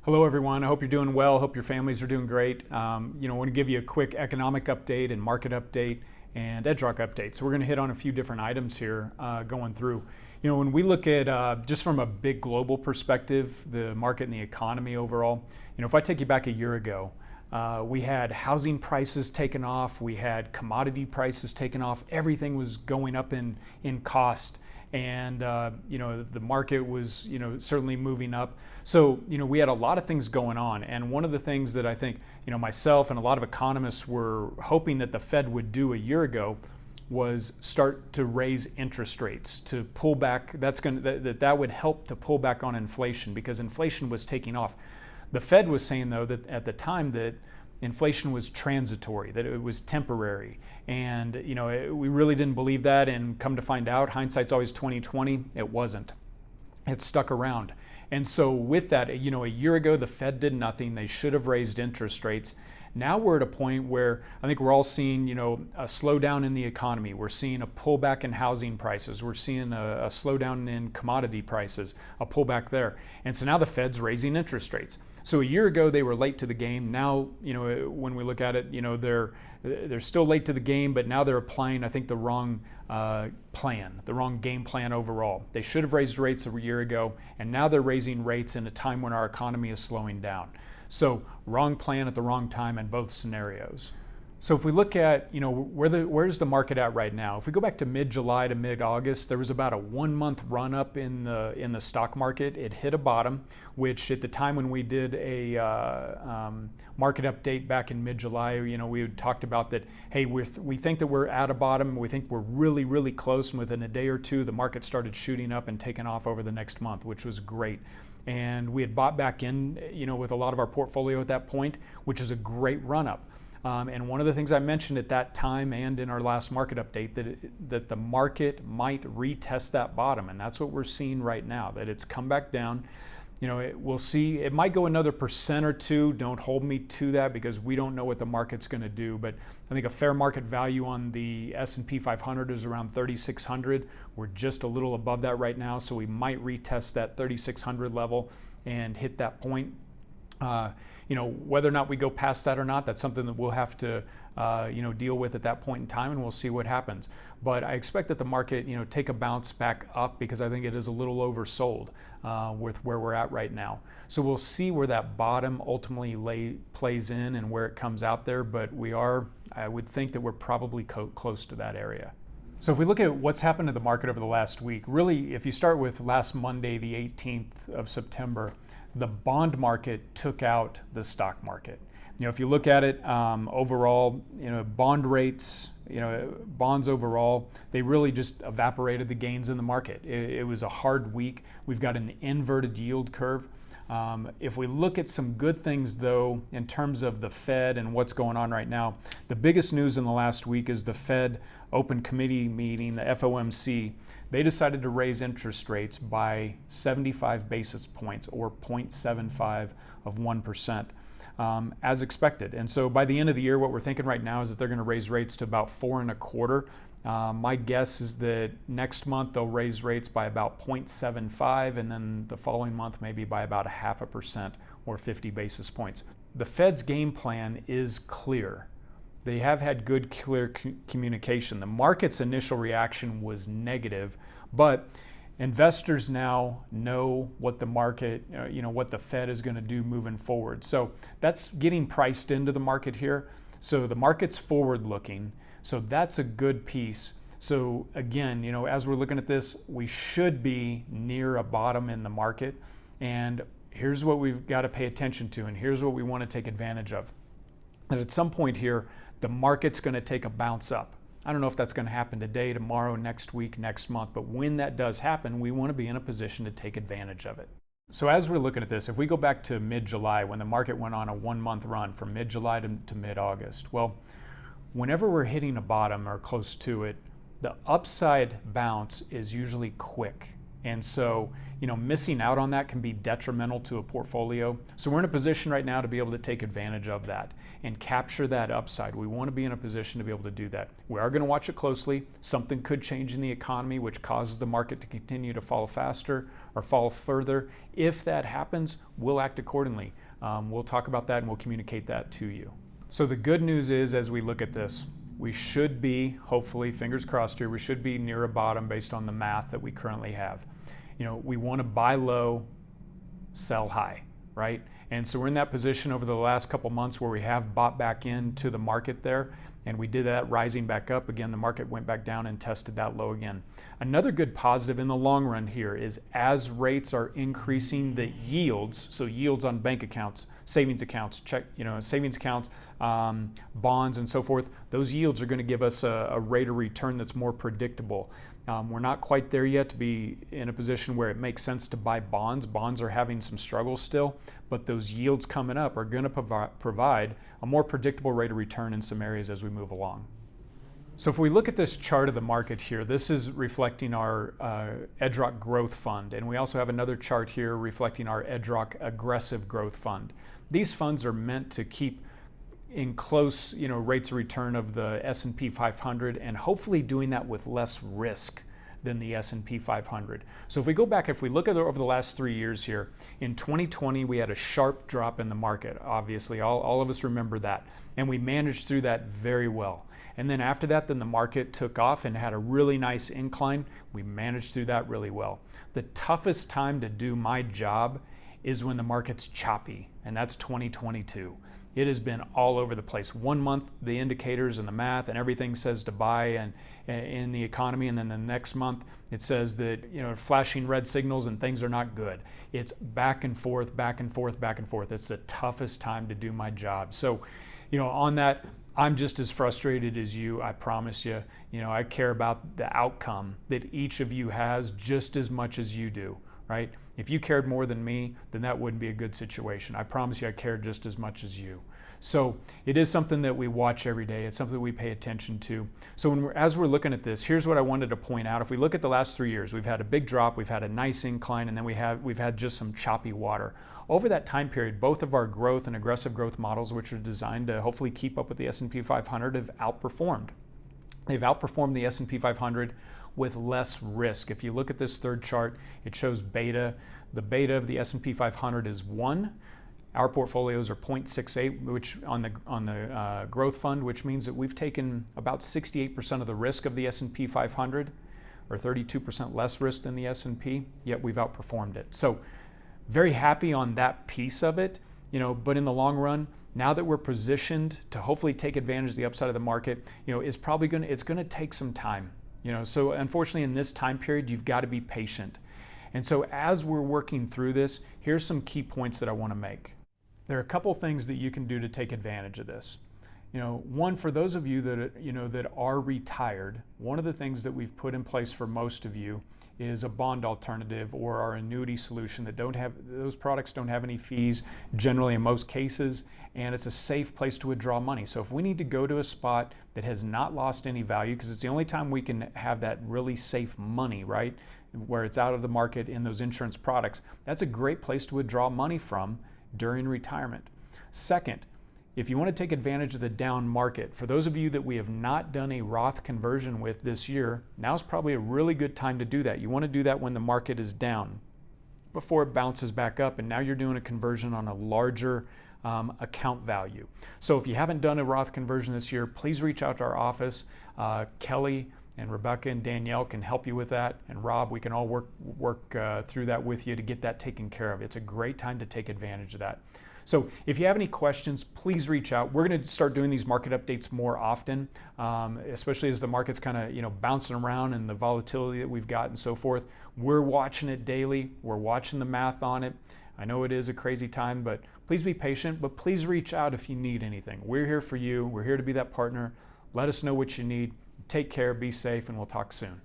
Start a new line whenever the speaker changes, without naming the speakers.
Hello, everyone. I hope you're doing well. Hope your families are doing great. I want to give you a quick economic update and market update and EdgeRock update. So we're going to hit on a few different items here going through. When we look at just from a big global perspective, the market and the economy overall, if I take you back a year ago, we had housing prices taken off, we had commodity prices taken off, everything was going up in cost. And the market was certainly moving up. So we had a lot of things going on, and one of the things that I think myself and a lot of economists were hoping that the Fed would do a year ago was start to raise interest rates to pull back. That would help to pull back on inflation, because inflation was taking off. The Fed was saying, though, that at the time that inflation was transitory, that it was temporary. And we really didn't believe that, and come to find out, hindsight's always 20/20, it wasn't. It stuck around. And so with that, a year ago, the Fed did nothing. They should have raised interest rates. Now we're at a point where I think we're all seeing, a slowdown in the economy. We're seeing a pullback in housing prices. We're seeing a slowdown in commodity prices, a pullback there. And so now the Fed's raising interest rates. So a year ago they were late to the game. Now, when we look at it, they're still late to the game, but now they're applying, I think, the wrong plan, the wrong game plan overall. They should have raised rates a year ago, and now they're raising rates in a time when our economy is slowing down. So wrong plan at the wrong time in both scenarios. So if we look at, where's the market at right now? If we go back to mid-July to mid-August, there was about a 1-month run up in the stock market. It hit a bottom, which at the time when we did a market update back in mid-July, we had talked about that, hey, we think that we're at a bottom. We think we're really, really close. And within a day or two, the market started shooting up and taking off over the next month, which was great. And we had bought back in, with a lot of our portfolio at that point, which is a great run up. And one of the things I mentioned at that time and in our last market update, that the market might retest that bottom. And that's what we're seeing right now, that it's come back down. We'll see. It might go another 1% or 2%. Don't hold me to that, because we don't know what the market's going to do. But I think a fair market value on the S&P 500 is around 3,600. We're just a little above that right now, so we might retest that 3,600 level and hit that point. Whether or not we go past that or not, that's something that we'll have to deal with at that point in time, and we'll see what happens. But I expect that the market take a bounce back up, because I think it is a little oversold with where we're at right now. So we'll see where that bottom ultimately plays in and where it comes out there, but I would think that we're probably close to that area. So if we look at what's happened to the market over the last week, really, if you start with last Monday, the 18th of September, the bond market took out the stock market. If you look at it overall, bond rates, bonds overall, they really just evaporated the gains in the market. It was a hard week. We've got an inverted yield curve. If we look at some good things, though, in terms of the Fed and what's going on right now, the biggest news in the last week is the Fed Open Committee meeting, the FOMC. They decided to raise interest rates by 75 basis points, or 0.75 of 1%, as expected. And so by the end of the year, what we're thinking right now is that they're going to raise rates to about 4.25%. My guess is that next month they'll raise rates by about 0.75, and then the following month maybe by about 0.5% or 50 basis points. The Fed's game plan is clear. They have had good, clear communication. The market's initial reaction was negative, but investors now know what the market, what the Fed is going to do moving forward. So that's getting priced into the market here. So the market's forward looking. So that's a good piece. So again, as we're looking at this, we should be near a bottom in the market. And here's what we've got to pay attention to, and here's what we want to take advantage of. That at some point here, the market's going to take a bounce up. I don't know if that's going to happen today, tomorrow, next week, next month, but when that does happen, we want to be in a position to take advantage of it. So as we're looking at this, if we go back to mid-July, when the market went on a 1-month run from mid-July to mid-August, well, whenever we're hitting a bottom or close to it, the upside bounce is usually quick. And so, missing out on that can be detrimental to a portfolio. So we're in a position right now to be able to take advantage of that and capture that upside. We want to be in a position to be able to do that. We are going to watch it closely. Something could change in the economy, which causes the market to continue to fall faster or fall further. If that happens, we'll act accordingly. We'll talk about that and we'll communicate that to you. So the good news is, as we look at this, we should be, hopefully, fingers crossed here, we should be near a bottom based on the math that we currently have. We want to buy low, sell high, right? And so we're in that position over the last couple months where we have bought back into the market there, and we did that rising back up. Again, the market went back down and tested that low again. Another good positive in the long run here is as rates are increasing, the yields, so yields on bank accounts, savings accounts, savings accounts, bonds and so forth, those yields are going to give us a rate of return that's more predictable. We're not quite there yet to be in a position where it makes sense to buy bonds. Bonds are having some struggles still, but those yields coming up are going to provide a more predictable rate of return in some areas as we move along. So if we look at this chart of the market here, this is reflecting our EDROC Growth Fund, and we also have another chart here reflecting our EDROC Aggressive Growth Fund. These funds are meant to keep in close rates of return of the S&P 500 and hopefully doing that with less risk than the S&P 500. So if we go back, if we look at over the last 3 years here, in 2020 we had a sharp drop in the market, obviously, all of us remember that, and we managed through that very well. And then after that, then the market took off and had a really nice incline. We managed through that really well. The toughest time to do my job is when the market's choppy, and that's 2022. It has been all over the place. 1 month, the indicators and the math and everything says to buy and in the economy, and then the next month it says that flashing red signals and things are not good. It's back and forth, back and forth, back and forth. It's the toughest time to do my job. So, on that, I'm just as frustrated as you. I promise you. I care about the outcome that each of you has just as much as you do. Right? If you cared more than me, then that wouldn't be a good situation. I promise you I cared just as much as you. So it is something that we watch every day. It's something that we pay attention to. So as we're looking at this, here's what I wanted to point out. If we look at the last 3 years, we've had a big drop, we've had a nice incline, and then we've had just some choppy water. Over that time period, both of our growth and aggressive growth models, which are designed to hopefully keep up with the S&P 500, have outperformed. They've outperformed the S&P 500 with less risk. If you look at this third chart, it shows beta. The beta of the S&P 500 is 1. Our portfolios are 0.68, which on the growth fund, which means that we've taken about 68% of the risk of the S&P 500, or 32% less risk than the S&P, yet we've outperformed it. So very happy on that piece of it, but in the long run, now that we're positioned to hopefully take advantage of the upside of the market, it's going to take some time. So unfortunately in this time period, you've got to be patient. And so as we're working through this, here's some key points that I want to make. There are a couple things that you can do to take advantage of this. One, for those of you that are retired, one of the things that we've put in place for most of you is a bond alternative or our annuity solution that those products don't have any fees generally in most cases, and it's a safe place to withdraw money. So if we need to go to a spot that has not lost any value, because it's the only time we can have that really safe money, right, where it's out of the market in those insurance products, that's a great place to withdraw money from during retirement. Second, if you want to take advantage of the down market, for those of you that we have not done a Roth conversion with this year, now's probably a really good time to do that. You want to do that when the market is down before it bounces back up, and now you're doing a conversion on a larger account value. So if you haven't done a Roth conversion this year, please reach out to our office. Kelly and Rebecca and Danielle can help you with that, and Rob, we can all work through that with you to get that taken care of. It's a great time to take advantage of that. So if you have any questions, please reach out. We're going to start doing these market updates more often, especially as the market's kind of bouncing around and the volatility that we've got and so forth. We're watching it daily. We're watching the math on it. I know it is a crazy time, but please be patient, but please reach out if you need anything. We're here for you. We're here to be that partner. Let us know what you need. Take care, be safe, and we'll talk soon.